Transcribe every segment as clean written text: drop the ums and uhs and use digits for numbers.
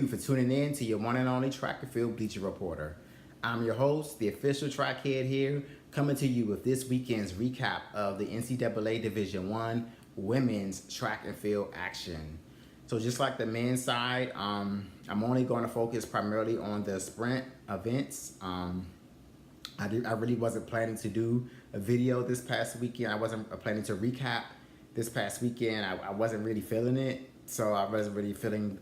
you for tuning in to your one and only track and field bleacher reporter. I'm your host, the official track head here, coming to you with this weekend's recap of the NCAA Division I women's track and field action. So just like the men's side, I'm only going to focus primarily on the sprint events. I really wasn't planning to do a video this past weekend. I wasn't planning to recap this past weekend. I wasn't really feeling it. So I wasn't really feeling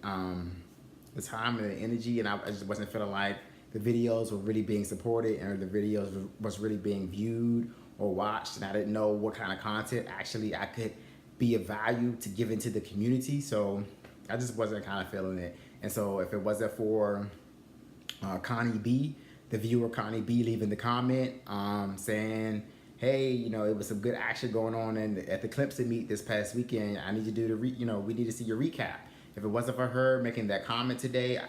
the time and the energy, and I just wasn't feeling like the videos were really being supported and the videos was really being viewed or watched, and I didn't know what kind of content actually I could be of value to give into the community. So I just wasn't kind of feeling it. And so if it wasn't for Connie B, the viewer Connie B, leaving the comment saying, hey, it was some good action going on at the Clemson meet this past weekend. I need to do we need to see your recap. If it wasn't for her making that comment today,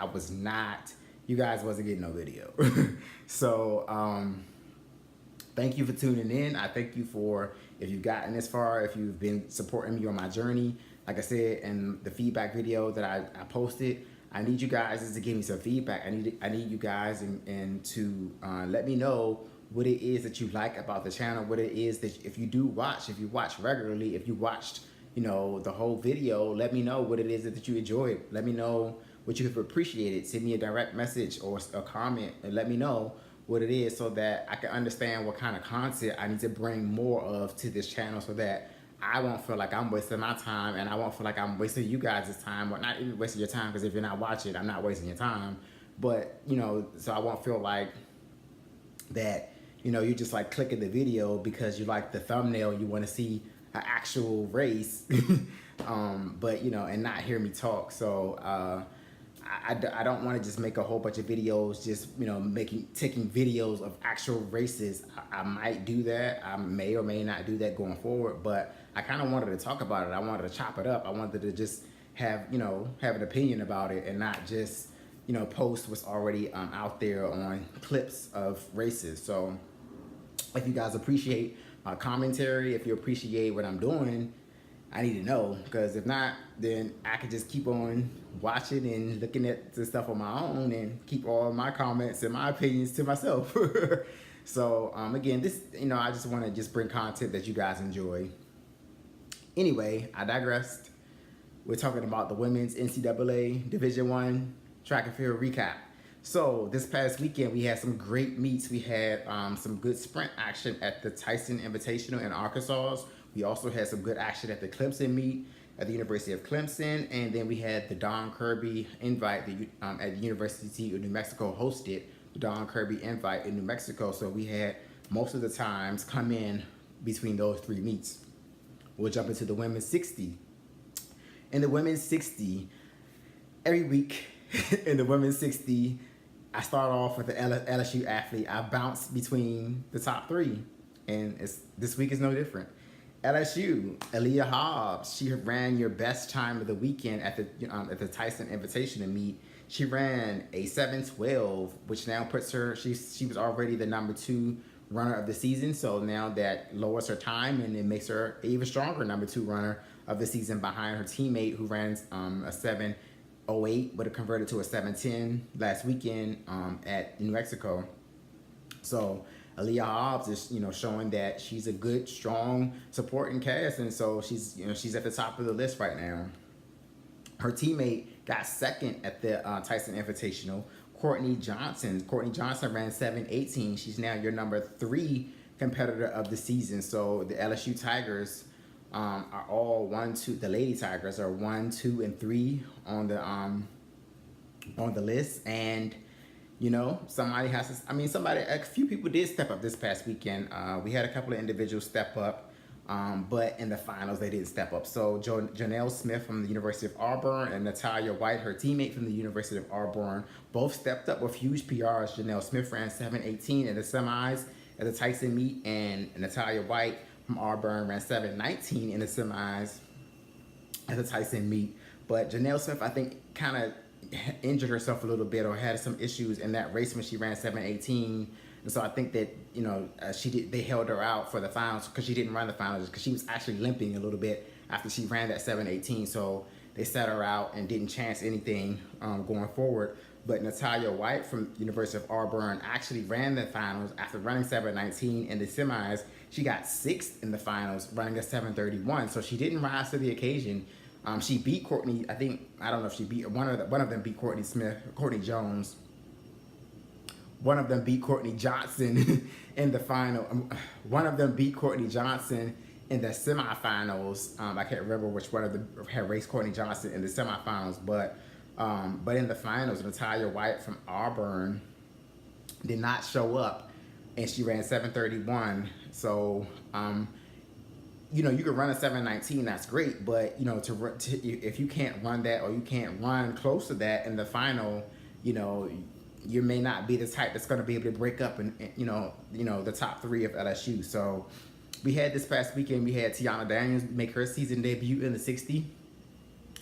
you guys wasn't getting no video. So thank you for tuning in. I thank you for, if you've gotten this far, if you've been supporting me on my journey. Like I said in the feedback video that I posted, I need you guys to give me some feedback. I need you guys and to let me know what it is that you like about the channel, what it is that if you watch regularly, if you watched, the whole video, let me know what it is that you enjoyed. Let me know what you have appreciated. Send me a direct message or a comment and let me know what it is so that I can understand what kind of content I need to bring more of to this channel so that I won't feel like I'm wasting my time and I won't feel like I'm wasting you guys' time, or not even wasting your time, because if you're not watching, I'm not wasting your time. But, so I won't feel like that, you're just like clicking the video because you like the thumbnail, you want to see an actual race, but, and not hear me talk. So I don't want to just make a whole bunch of videos, just, taking videos of actual races. I might do that. I may or may not do that going forward, but I kind of wanted to talk about it. I wanted to chop it up. I wanted to just have, have an opinion about it and not just, post what's already out there on clips of races. So if you guys appreciate my commentary, if you appreciate what I'm doing, I need to know, because if not, then I could just keep on watching and looking at the stuff on my own and keep all my comments and my opinions to myself. So again, this, I just want to just bring content that you guys enjoy. Anyway, I digressed. We're talking about the women's NCAA Division I track and field recap. So this past weekend, we had some great meets. We had some good sprint action at the Tyson Invitational in Arkansas. We also had some good action at the Clemson meet at the University of Clemson. And then we had the Don Kirby invite at the University of New Mexico hosted the Don Kirby invite in New Mexico. So we had most of the times come in between those three meets. We'll jump into the women's 60. In the women's 60, every week in the women's 60, I start off with the LSU athlete. I bounce between the top three, and this week is no different. LSU, Aleia Hobbs, she ran your best time of the weekend at the Tyson Invitational meet. She ran a 7:12, which now puts her, she was already the number 2 runner of the season, so now that lowers her time and it makes her an even stronger number 2 runner of the season behind her teammate who ran a 7:08, but it converted to a 7:10 last weekend at New Mexico. So Aleia Hobbs is, showing that she's a good, strong supporting cast, and so she's at the top of the list right now. Her teammate got second at the Tyson Invitational, Kortnei Johnson. Kortnei Johnson ran 7:18. She's now your number 3 competitor of the season. So the LSU Tigers are all 1, 2. The Lady Tigers are 1, 2, and 3 on the list, and somebody has to, a few people did step up this past weekend. We had a couple of individuals step up, but in the finals they didn't step up. So Janelle Smith from the University of Auburn and Natalia White, her teammate from the University of Auburn, both stepped up with huge PRs. Janelle Smith ran 7:18 in the semis at the Tyson meet, and Natalia White from Auburn ran 7:19 in the semis at the Tyson meet. But Janelle Smith, I think, kind of injured herself a little bit or had some issues in that race when she ran 7:18, and so I think that they held her out for the finals because she didn't run the finals because she was actually limping a little bit after she ran that 7:18. So they set her out and didn't chance anything going forward. But Natalia White from University of Auburn actually ran the finals after running 7:19 in the semis. She got sixth in the finals, running a 7:31. So she didn't rise to the occasion. She beat Kortnei. I don't know if she beat one of them beat Kortnei Jones. One of them beat Kortnei Johnson in the final. One of them beat Kortnei Johnson in the semifinals. I can't remember which one of them had raced Kortnei Johnson in the semifinals, but in the finals, Natalia White from Auburn did not show up, and she ran 7:31. So, you can run a 7:19, that's great, but if you can't run that, or you can't run close to that in the final, you may not be the type that's going to be able to break up and the top three of LSU. So we had this past weekend, we had Tiana Daniels make her season debut in the 60.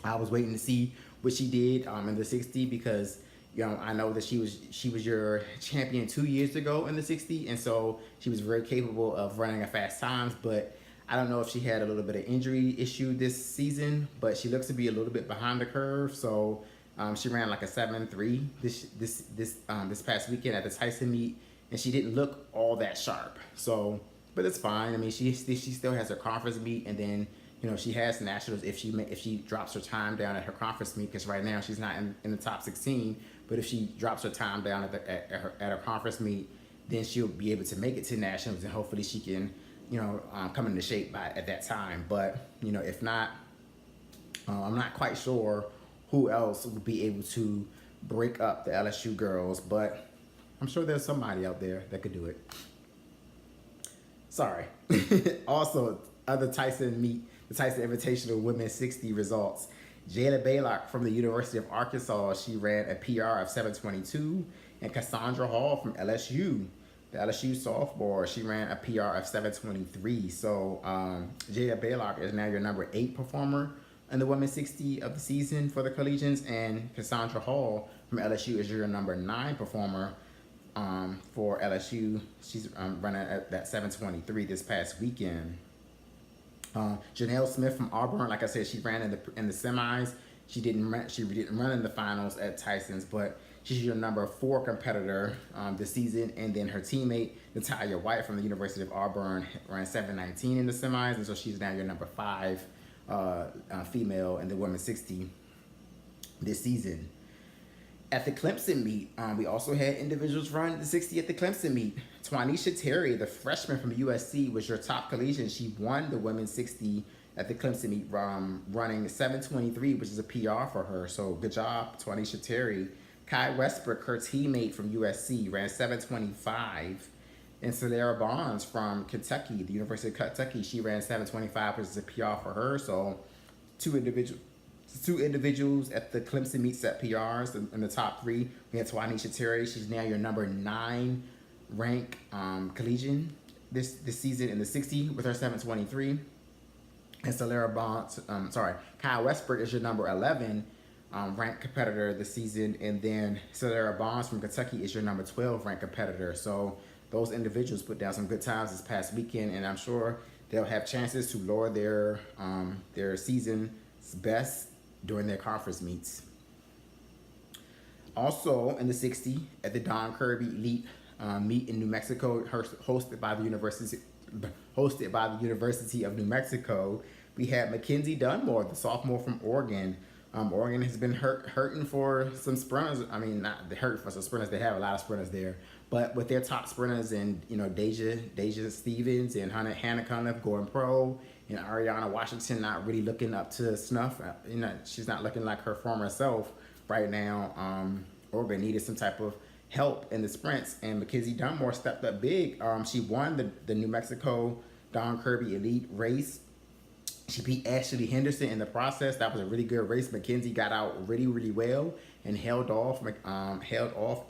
I was waiting to see what she did in the 60 because I know that she was your champion 2 years ago in the 60, and so she was very capable of running at fast times. But I don't know if she had a little bit of injury issue this season, but she looks to be a little bit behind the curve. So she ran like a 7:3 this past weekend at the Tyson meet, and she didn't look all that sharp. So, but it's fine. I mean, she still has her conference meet, and then she has nationals if she drops her time down at her conference meet, because right now she's not in the top 16. But if she drops her time down at her conference meet, then she'll be able to make it to nationals, and hopefully she can come into shape at that time. But if not, I'm not quite sure who else would be able to break up the LSU girls, but I'm sure there's somebody out there that could do it. Sorry. Also, other Tyson meet, the Tyson Invitational Women's 60 results. Jayla Baylock from the University of Arkansas, she ran a PR of 7:22, and Cassandra Hall from LSU, the LSU sophomore, she ran a PR of 7:23. So Jayla Baylock is now your number 8 performer in the women's 60 of the season for the collegians, and Cassandra Hall from LSU is your number 9 performer for LSU. She's running at that 7:23 this past weekend. Janelle Smith from Auburn, like I said, she ran in the semis. She didn't run in the finals at Tyson's, but she's your number 4 competitor this season. And then her teammate Natalia White from the University of Auburn ran 7:19 in the semis, and so she's now your number 5 female in the women's 60 this season. At the Clemson meet, we also had individuals run the 60 at the Clemson meet. Twanisha Terry, the freshman from USC, was your top collegian. She won the women's 60 at the Clemson meet, running 7:23, which is a PR for her. So good job, Twanisha Terry. Kai Westbrook, her teammate from USC, ran 7:25. And Celera Bonds from Kentucky, the University of Kentucky, she ran 7:25, which is a PR for her. So two individuals at the Clemson meet set PRs in the top 3. We had Twanisha Terry. She's now your number 9 ranked collegian this season in the 60 with her 7:23. And Kyle Westbrook is your number 11 ranked competitor this season. And then Celera Bonds from Kentucky is your number 12 ranked competitor. So those individuals put down some good times this past weekend, and I'm sure they'll have chances to lower their season's best during their conference meets. Also in the 60 at the Don Kirby Elite meet in New Mexico, hosted by the University of New Mexico, we had Mackenzie Dunmore, the sophomore from Oregon. Oregon has been hurting for some sprinters. I mean, not hurt for some sprinters. They have a lot of sprinters there, but with their top sprinters and Deja Stevens and Hannah Cunliffe going pro, and Ariana Washington not really looking up to snuff. She's not looking like her former self right now. Oregon needed some type of help in the sprints, and Mackenzie Dunmore stepped up big. She won the New Mexico Don Kirby Elite race. She beat Ashley Henderson in the process. That was a really good race. Mackenzie got out really, really well and held off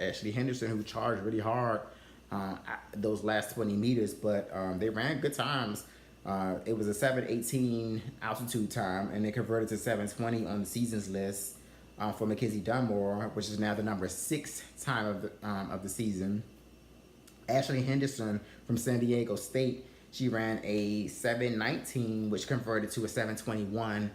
Ashley Henderson, who charged really hard those last 20 meters. But they ran good times. It was a 7:18 altitude time, and they converted to 7:20 on the season's list for Mackenzie Dunmore, which is now the number 6 time of the season. Ashley Henderson from San Diego State, she ran a 7:19, which converted to a 7:21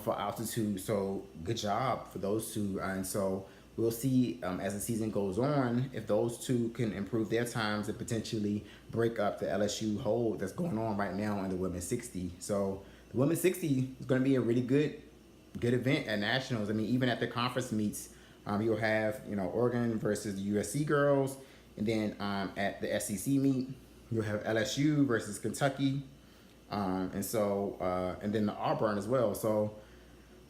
for altitude. So good job for those two. And so we'll see as the season goes on if those two can improve their times and potentially break up the LSU hold that's going on right now in the women's 60. So the women's 60 is going to be a really good event at nationals. I mean, even at the conference meets, you'll have Oregon versus the USC girls, and then at the SEC meet you'll have LSU versus Kentucky, and then the Auburn as well. So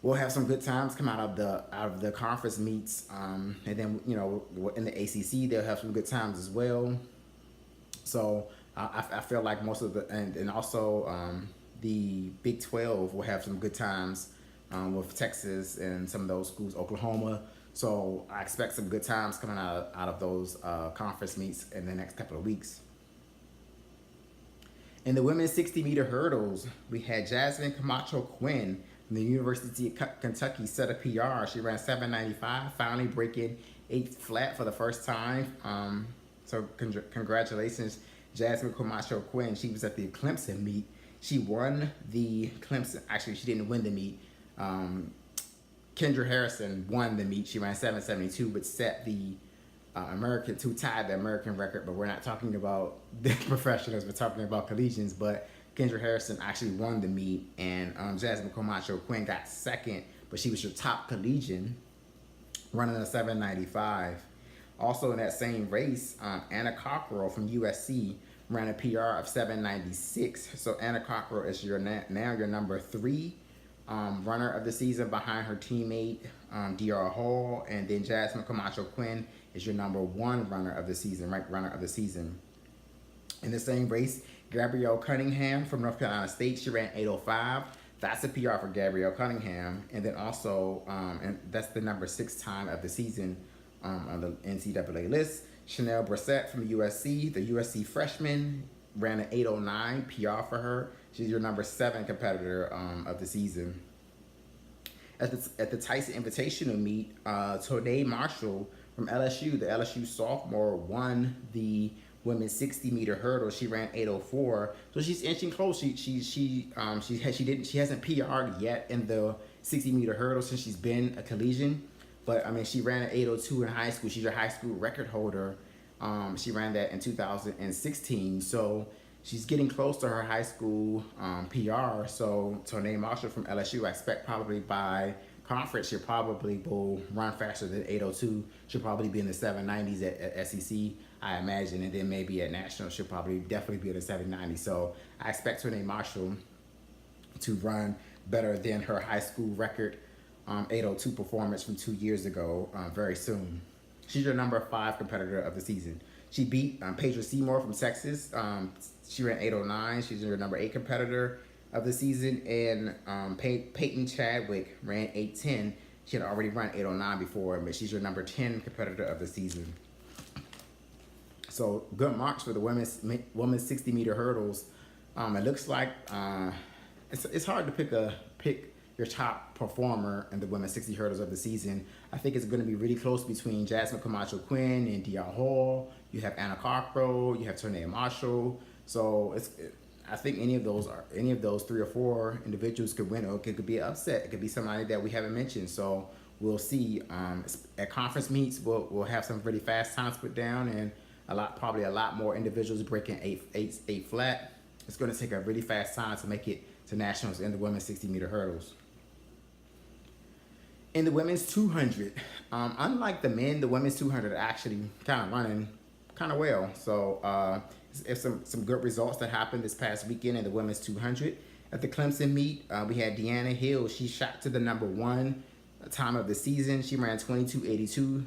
we'll have some good times come out of the conference meets, and then in the ACC they'll have some good times as well. So I feel like most of the and also the Big 12 will have some good times with Texas and some of those schools, Oklahoma. So I expect some good times coming out of those conference meets in the next couple of weeks. In the women's 60-meter hurdles, we had Jasmine Camacho-Quinn from the University of Kentucky set a PR. She ran 7:95, finally breaking 8 flat for the first time. So congratulations, Jasmine Camacho-Quinn. She was at the Clemson meet. She won the Clemson. Actually, she didn't win the meet. Kendra Harrison won the meet. She ran 7:72, but set the tied the American record. But we're not talking about the professionals. We're talking about collegians. But Kendra Harrison actually won the meet, and Jasmine Camacho-Quinn got second, but she was your top collegian, running a 7:95. Also in that same race, Anna Cockrell from USC ran a PR of 7:96. So Anna Cockrell is now your number 3 runner of the season behind her teammate Deanna Hill, and then Jasmine Camacho-Quinn is your number 1 runner of the season, ranked runner of the season. In the same race, Gabrielle Cunningham from North Carolina State, she ran 8:05. That's a PR for Gabrielle Cunningham, and then also, and that's the number 6 time of the season on the NCAA list. Chanel Brissett from USC, the USC freshman, ran an 8:09 PR for her. She's your number 7 competitor of the season. At the Tyson Invitational meet, Kortnei Marshall from LSU, the LSU sophomore, won the women's 60-meter hurdle. She ran 8:04, so she's inching close. She hasn't PR'd yet in the 60-meter hurdle since she's been a collegian, but I mean she ran an 8:02 in high school. She's your high school record holder. She ran that in 2016, so she's getting close to her high school PR. So Kortnei Marshall from LSU, I expect probably by conference she'll probably will run faster than 8:02. She'll probably be in the 790s at SEC, I imagine, and then maybe at national she'll probably definitely be in the 790. So I expect Kortnei Marshall to run better than her high school record 8:02 performance from 2 years ago very soon. She's your number 5 competitor of the season. She beat Pedro Seymour from Texas. She ran 8:09. She's your number 8 competitor of the season. And Peyton Chadwick ran 8:10. She had already run 8:09 before, but she's your number 10 competitor of the season. So good marks for the women's 60-meter hurdles. It looks like it's hard to pick your top performer in the women's 60 hurdles of the season. I think it's going to be really close between Jasmine Camacho-Quinn and Deanna Hill. You have Anna Cockrell. You have Kortnei Marshall. So I think any of those 3 or 4 individuals could win, or it could be an upset. It could be somebody that we haven't mentioned. So we'll see. At conference meets, we'll have some really fast times put down, and probably a lot more individuals breaking 8 flat. It's going to take a really fast time to make it to nationals in the women's 60-meter hurdles. In the women's 200, unlike the men, the women's 200 are actually kind of running kind of well. So it's some good results that happened this past weekend in the women's 200. At the Clemson meet, we had Deanna Hill. She shot to the number 1 time of the season. She ran 22:82.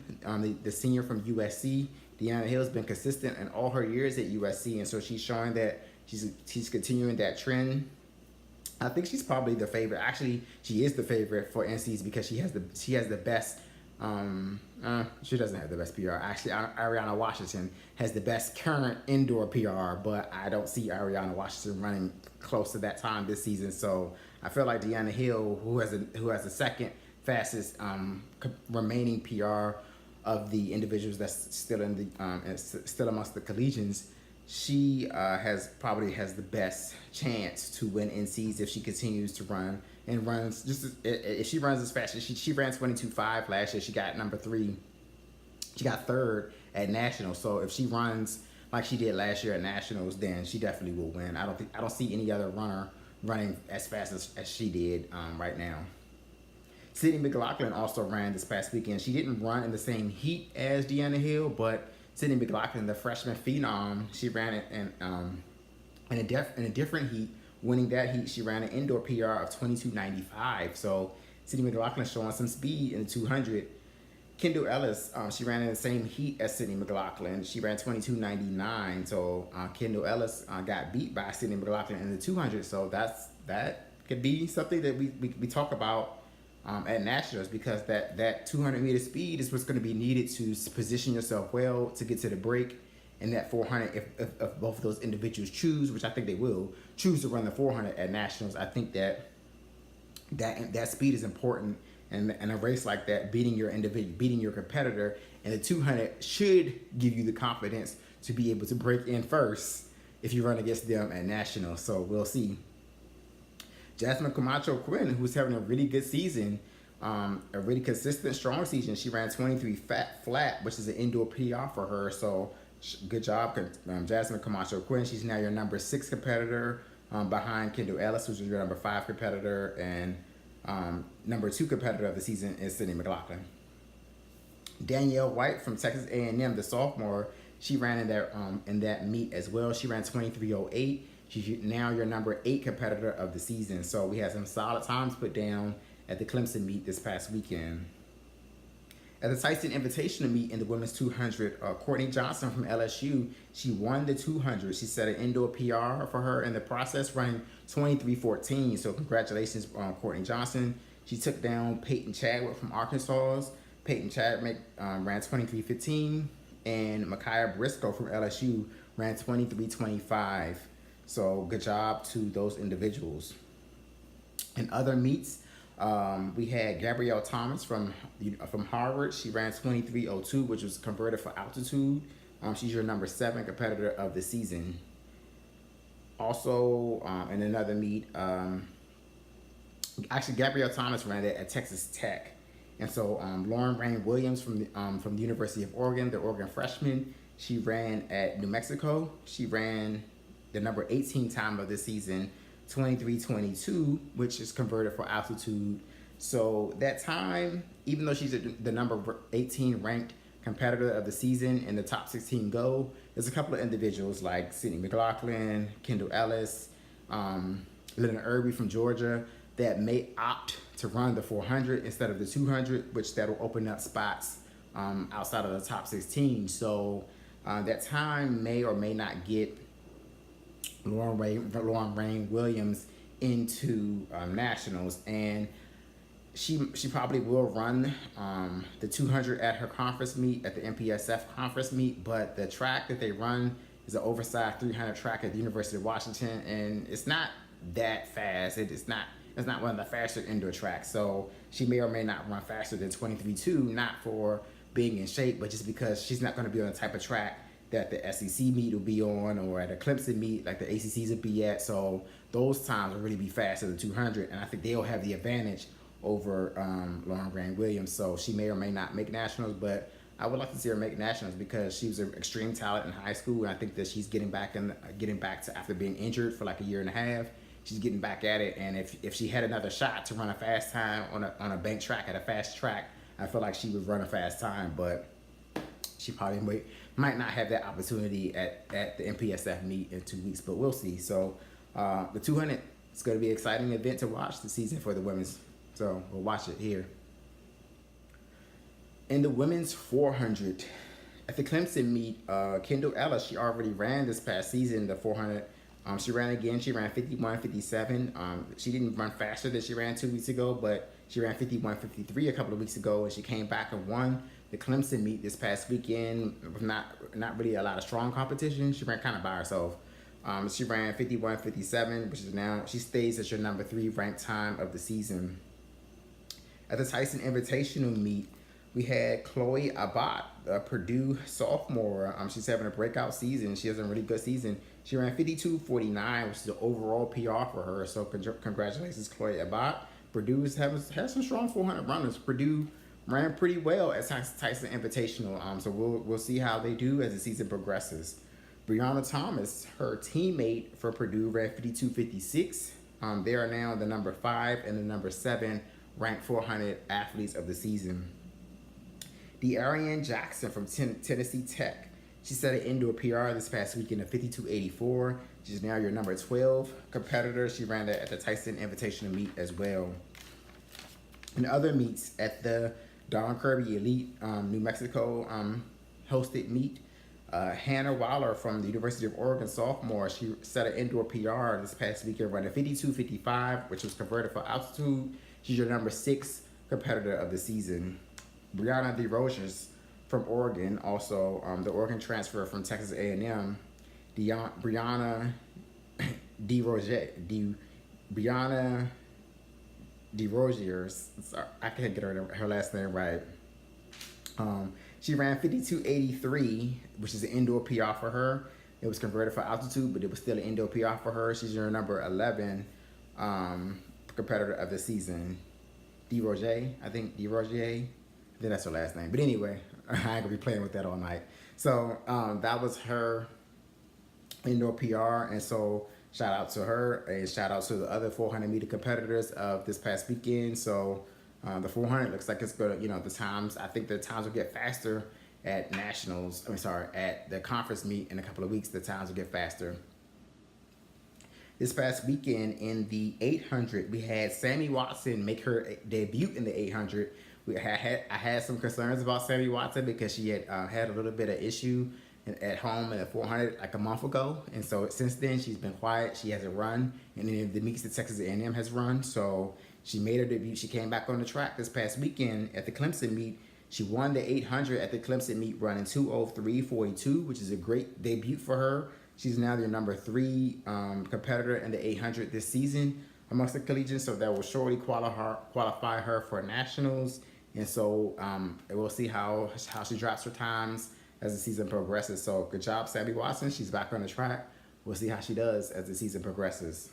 The senior from USC. Deanna Hill has been consistent in all her years at USC, and so she's showing that she's continuing that trend. I think she's probably the favorite. Actually, she is the favorite for NCs because she has the best. She doesn't have the best PR. Actually, Ariana Washington has the best current indoor PR, but I don't see Ariana Washington running close to that time this season. So I feel like Deanna Hill, who has the second fastest remaining PR of the individuals that's still still amongst the collegians, she probably has the best chance to win NCs if she continues to run and runs if she runs as fast as she ran 22.5 last year, she got number 3. She got 3rd at nationals. So if she runs like she did last year at nationals, then she definitely will win. I don't see any other runner running as fast as she did right now. Sydney McLaughlin also ran this past weekend. She didn't run in the same heat as Deanna Hill, but Sydney McLaughlin, the freshman phenom, she ran it in a different heat. Winning that heat, she ran an indoor PR of 22.95. So Sydney McLaughlin showing some speed in the 200. Kendal Ellis, she ran in the same heat as Sydney McLaughlin. She ran 22.99. So Kendal Ellis got beat by Sydney McLaughlin in the 200. So that could be something that we talk about at nationals, because that 200 meter speed is what's going to be needed to position yourself well to get to the break. And that 400, if both of those individuals choose, which I think they will, choose to run the 400 at nationals, I think that speed is important. And in a race like that, beating your competitor in the 200 should give you the confidence to be able to break in first if you run against them at nationals. So we'll see. Jasmine Camacho-Quinn, who's having a really good season, a really consistent, strong season. She ran 23 flat, which is an indoor PR for her. So good job, Jasmine Camacho-Quinn. She's now your number 6 competitor, behind Kendal Ellis, who's your number 5 competitor, and number 2 competitor of the season is Sydney McLaughlin. Danielle White from Texas A&M, the sophomore, she ran in that meet as well. She ran 23.08. She's now your number 8 competitor of the season. So we had some solid times put down at the Clemson meet this past weekend. At the Tyson Invitational meet in the women's 200, Kortnei Johnson from LSU, she won the 200. She set an indoor PR for her in the process, running 23.14. So congratulations on Kortnei Johnson. She took down Peyton Chadwick from Arkansas. Peyton Chadwick ran 23.15, and Micaiah Briscoe from LSU ran 23.25. So good job to those individuals. In other meets, we had Gabrielle Thomas from Harvard. She ran 23.02, which was converted for altitude. She's your number 7 competitor of the season. Also, in another meet, actually Gabrielle Thomas ran it at Texas Tech. And so Lauren Rain Williams from the University of Oregon, the Oregon freshman, she ran at New Mexico. She ran the number 18 time of the season, 23.22, which is converted for altitude. So that time, even though she's the number 18 ranked competitor of the season in the top 16 go, there's a couple of individuals like Sydney McLaughlin, Kendal Ellis, Leonard Irby from Georgia that may opt to run the 400 instead of the 200, which that'll open up spots outside of the top 16. So that time may or may not get Lauren Rain Williams into nationals, and she probably will run the 200 at her conference meet, at the MPSF conference meet, but the track that they run is an oversized 300 track at the University of Washington, and it's not that fast. It's not one of the faster indoor tracks, so she may or may not run faster than 23.2, not for being in shape, but just because she's not going to be on the type of track that the SEC meet will be on, or at a Clemson meet like the ACCs will be at. So those times will really be faster than 200, and I think they'll have the advantage over Lauren Rain Williams. So she may or may not make nationals, but I would like to see her make nationals because she was an extreme talent in high school, and I think that she's getting back to after being injured for like a year and a half. She's getting back at it, and if she had another shot to run a fast time on a bank track at a fast track, I feel like she would run a fast time, but she probably might not have that opportunity at the MPSF meet in 2 weeks, but we'll see. So the 200 is going to be an exciting event to watch this season for the women's. So we'll watch it here. In the women's 400, at the Clemson meet, Kendal Ellis, she already ran this past season, the 400. She ran again. She ran 51.57. She didn't run faster than she ran 2 weeks ago, but she ran 51.53 a couple of weeks ago, and she came back and won the Clemson meet this past weekend with not really a lot of strong competition. She ran kind of by herself. She ran 51.57, which is now, she stays as your number 3 ranked time of the season. At the Tyson Invitational meet, we had Chloe Abbott, a Purdue sophomore. She's having a breakout season. She has a really good season. She ran 52.49, which is the overall PR for her. So congratulations, Chloe Abbott. Purdue's has some strong 400 runners. Purdue ran pretty well at Tyson Invitational. So we'll see how they do as the season progresses. Brianna Thomas, her teammate for Purdue, ran 52.56. They are now the number 5 and the number 7 ranked 400 athletes of the season. Deanna Jackson from Tennessee Tech. She set an indoor PR this past weekend of 52.84. She's now your number 12 competitor. She ran that at the Tyson Invitational meet as well. In other meets at the Don Kirby Elite New Mexico hosted meet, Hannah Waller from the University of Oregon, sophomore, she set an indoor PR this past weekend running 52.55, which was converted for altitude. She's your number 6 competitor of the season. Brianna DeRogers from Oregon, also the Oregon transfer from Texas A&M. Brianna DeRogers, sorry, I can't get her last name right. She ran 52.83, which is an indoor PR for her. It was converted for altitude, but it was still an indoor PR for her. She's your number 11 competitor of the season. DeRoger, I think that's her last name. But anyway, I ain't gonna be playing with that all night. So that was her indoor PR, and so shout out to her and shout out to the other 400 meter competitors of this past weekend. So the 400 looks like it's gonna, I think the times will get faster at nationals. At the conference meet in a couple of weeks, the times will get faster. This past weekend in the 800, we had Sammy Watson make her debut in the 800. I had some concerns about Sammy Watson because she had had a little bit of issue at home in the 400 like a month ago, and so since then she's been quiet. She hasn't run any of the meets that Texas A&M has run, so she made her debut. She came back on the track this past weekend at the Clemson meet. She won the 800 at the Clemson meet running 2:03.42, which is a great debut for her. She's now your number 3 competitor in the 800 this season amongst the collegians, so that will surely qualify her for nationals. And so we'll see how she drops her times as the season progresses. So good job, Sammy Watson. She's back on the track. We'll see how she does as the season progresses.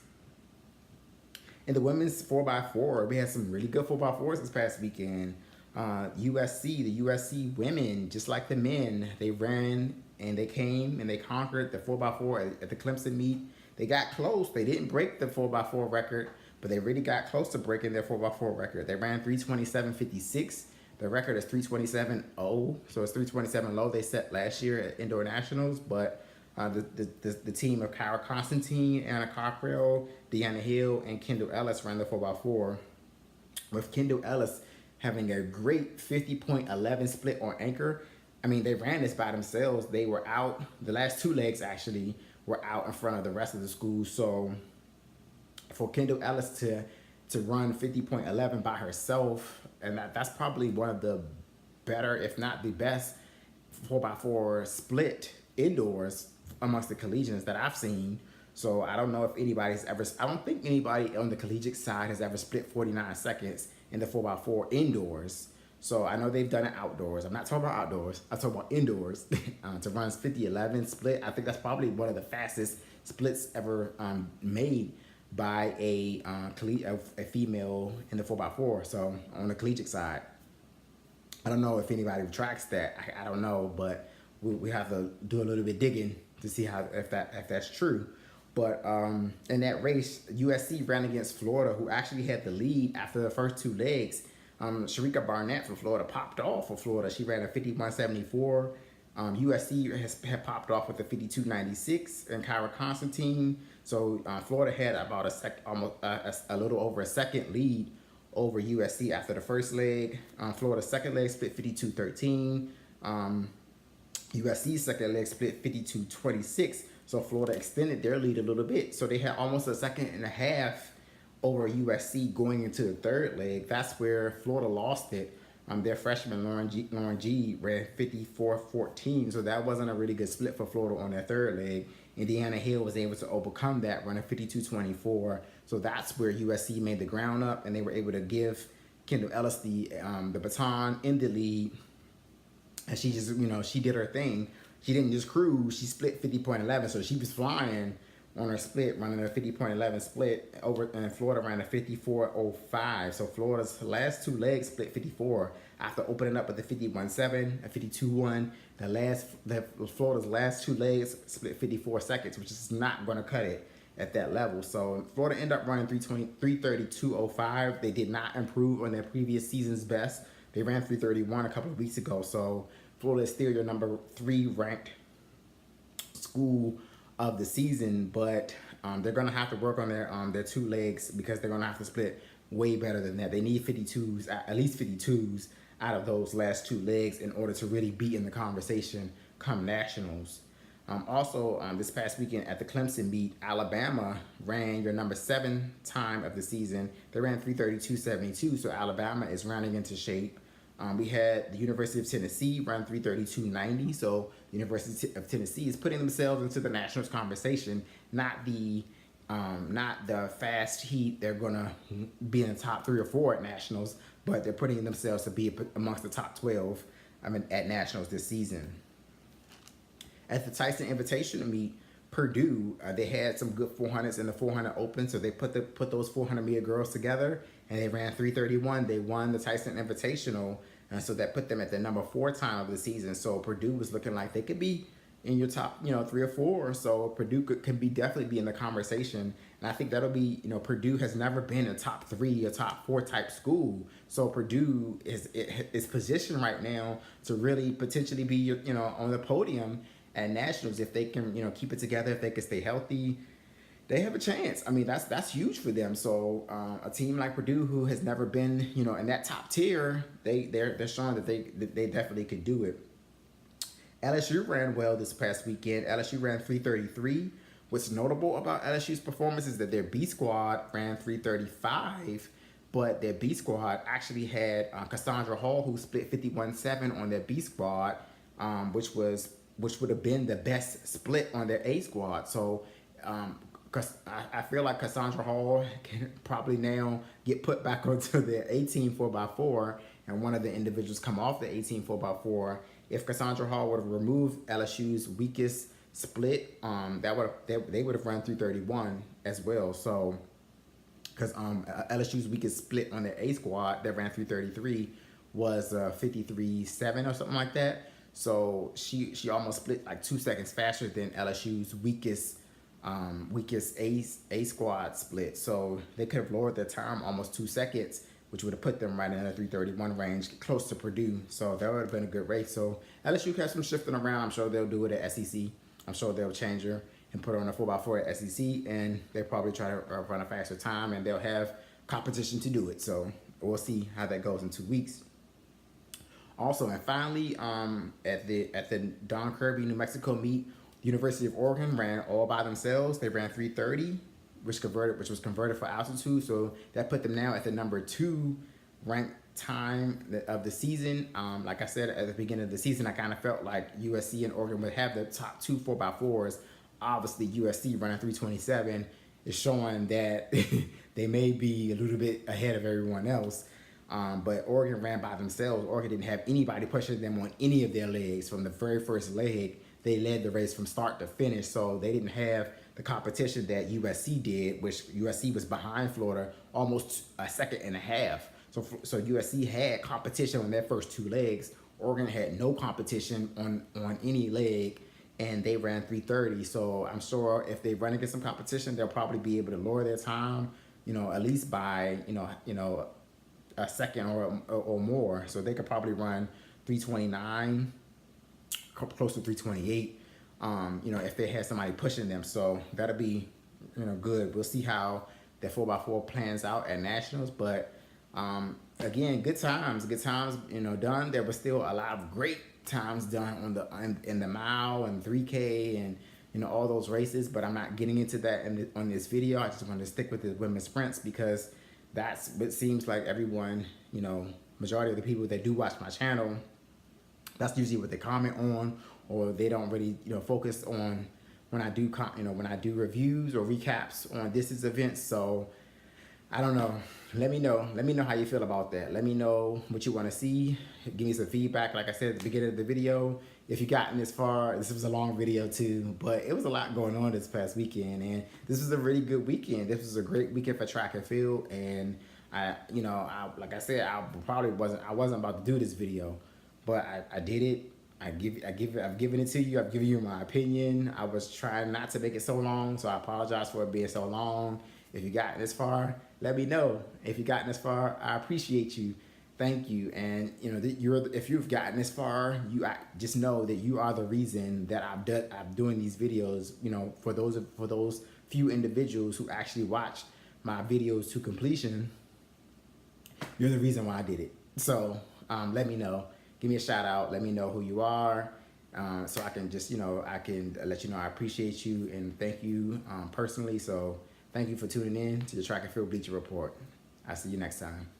In the women's 4x4, we had some really good 4x4s this past weekend. The USC women, just like the men, they ran and they came and they conquered the 4x4 at the Clemson meet. They got close. They didn't break the 4x4 record, but they really got close to breaking their 4x4 record. They ran 3:27.56. The record is 3:27.0, so it's 3:27 low they set last year at Indoor Nationals. But the team of Kyra Constantine, Anna Cockrell, Deanna Hill, and Kendal Ellis ran the 4x4, with Kendal Ellis having a great 50.11 split on anchor. I mean, they ran this by themselves. They were out, the last 2 legs actually were out in front of the rest of the school. So for Kendal Ellis to run 50.11 by herself, and that's probably one of the better, if not the best, 4x4 split indoors amongst the collegians that I've seen. So I don't know if I don't think anybody on the collegiate side has ever split 49 seconds in the 4x4 indoors. So I know they've done it outdoors. I'm not talking about outdoors. I'm talking about indoors. To run 50-11 split, I think that's probably one of the fastest splits ever made by a female in the 4x4. So on the collegiate side, I don't know if anybody tracks that. I don't know, but we have to do a little bit digging to see if that's true. But in that race, USC ran against Florida, who actually had the lead after the first 2 legs. Sharika Barnett from Florida popped off for Florida. She ran a 51.74. USC had popped off with a 52.96, and Kyra Constantine. So Florida had about a little over a second lead over USC after the first leg. Florida's second leg split 52.13. USC's second leg split 52.26. So Florida extended their lead a little bit. So they had almost a second and a half over USC going into the third leg. That's where Florida lost it. Their freshman Lauren G ran 54.14, so that wasn't a really good split for Florida on their third leg. And Deanna Hill was able to overcome that, running 52.24. So that's where USC made the ground up, and they were able to give Kendal Ellis the baton in the lead. And she just, she did her thing. She didn't just cruise. She split 50.11, so she was flying on her split, running a 50.11 split over, and Florida ran a 54.05. So Florida's last two legs split 54 after opening up with a 51.7, a 52.1. Florida's last two legs split 54 seconds, which is not going to cut it at that level. So Florida ended up running 332.05. They did not improve on their previous season's best. They ran 331 a couple of weeks ago. So Florida is still your number 3 ranked school of the season, but they're going to have to work on their two legs because they're going to have to split way better than that. They need 52s, at least 52s out of those last two legs in order to really be in the conversation come nationals. Also, this past weekend at the Clemson meet, Alabama ran your number 7 time of the season. They ran 332.72, so Alabama is rounding into shape. We had the University of Tennessee run 332.90, so the University of Tennessee is putting themselves into the nationals conversation, not the fast heat. They're gonna be in the top 3 or 4 at nationals, but they're putting themselves to be amongst the top 12 at nationals this season. At the Tyson Invitational meet, Purdue, they had some good 400s in the 400 open, so they put those 400-meter girls together, and they ran 331. They won the Tyson Invitational, and so that put them at the number 4 time of the season. So Purdue was looking like they could be in your top, 3 or 4. So Purdue can definitely be in the conversation, and I think that'll be, Purdue has never been a top 3 or top 4 type school. So Purdue is positioned right now to really potentially be, on the podium at nationals if they can, keep it together, if they can stay healthy. They have a chance. I mean, that's huge for them. So a team like Purdue, who has never been, in that top tier, they're showing that they definitely could do it. LSU ran well this past weekend. LSU ran 333. What's notable about LSU's performance is that their B squad ran 335, but their B squad actually had Cassandra Hall, who split 51.7 on their B squad, which would have been the best split on their A squad. So I feel like Cassandra Hall can probably now get put back onto the 18 4x4, and one of the individuals come off the 18 4x4. If Cassandra Hall would have removed LSU's weakest split, they would have run 331 as well. So because LSU's weakest split on their A squad that ran 333 was 53.7 or something like that. So she almost split like 2 seconds faster than LSU's weakest A squad split. So they could have lowered their time almost 2 seconds, which would have put them right in the 331 range, close to Purdue. So that would have been a good race. So LSU has some shifting around. I'm sure they'll do it at SEC. I'm sure they'll change her and put her on a 4x4 at SEC, and they'll probably try to run a faster time, and they'll have competition to do it. So we'll see how that goes in 2 weeks. Also, and finally, at the Don Kirby, New Mexico meet, the University of Oregon ran all by themselves. They ran 330, which was converted for altitude. So that put them now at the number 2 ranked time of the season. Like I said at the beginning of the season, I kind of felt like USC and Oregon would have the top 2 4x4s. Obviously, USC running 327 is showing that they may be a little bit ahead of everyone else. But Oregon ran by themselves. Oregon didn't have anybody pushing them on any of their legs from the very first leg. They led the race from start to finish, so they didn't have the competition that USC did, which USC was behind Florida almost a second and a half. So USC had competition on their first 2 legs. Oregon had no competition on any leg, and they ran 330. So I'm sure if they run against some competition, they'll probably be able to lower their time, at least by a second or more. So they could probably run 329, close to 328, if they had somebody pushing them. So that'll be, good. We'll see how that 4x4 plans out at nationals. But again, good times, done. There was still a lot of great times done in the mile and 3K and all those races. But I'm not getting into that on this video. I just want to stick with the women's sprints because that's what seems like everyone, majority of the people that do watch my channel, that's usually what they comment on, or they don't really, focus on when I do, when I do reviews or recaps on distance events. So I don't know. Let me know. Let me know how you feel about that. Let me know what you want to see. Give me some feedback. Like I said at the beginning of the video, if you gotten this far, this was a long video too, but it was a lot going on this past weekend, and this was a really good weekend. This was a great weekend for track and field, and like I said, I wasn't about to do this video, but I did it. I've given it to you. I've given you my opinion. I was trying not to make it so long, so I apologize for it being so long. If you got this far, let me know. If you gotten this far, I appreciate you. Thank you. And if you've gotten this far, just know that you are the reason that I'm doing these videos. For those few individuals who actually watched my videos to completion, you're the reason why I did it. So let me know. Give me a shout out. Let me know who you are, so I can just I can let you know I appreciate you and thank you personally. So thank you for tuning in to the Track and Field Bleacher Report. I'll see you next time.